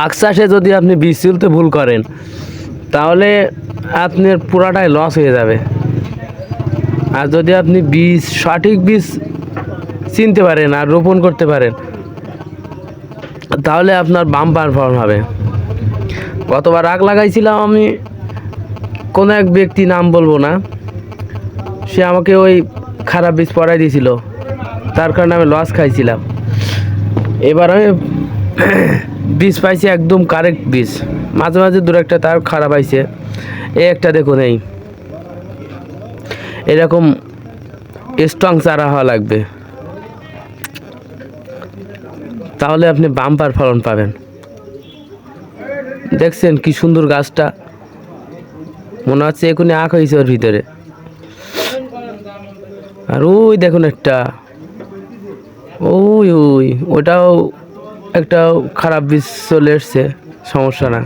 আখ চাষে যদি আপনি বীজ তুলতে ভুল করেন তাহলে আপনার পুরাটাই লস হয়ে যাবে। আর যদি আপনি বীজ সঠিক বীজ চিনতে পারেন আর রোপণ করতে পারেন তাহলে আপনার বাম্পার ফলন হবে। কতবার আখ লাগাইছিলাম আমি, কোনো এক ব্যক্তি, নাম বলবো না, সে আমাকে ওই খারাপ বীজ পড়াই দিয়েছিল, তার কারণে আমি লস খাইছিলাম। এবার আমি বীজ পাইছি একদম কারেক্ট বীজ, মাঝে মাঝে দু একটা তার খারাপ আইছে। এই একটা দেখুন, এরকম স্ট্রং চারা হওয়া লাগবে, তাহলে আপনি বাম্পার ফলন পাবেন। দেখছেন কি সুন্দর গাছটা, মনে হচ্ছে এখনই আখ হয়েছে ওর ভিতরে। আর ওই দেখুন একটা, ওই ওটাও একটা খারাপ বীজ চলে এসছে, সমস্যা না।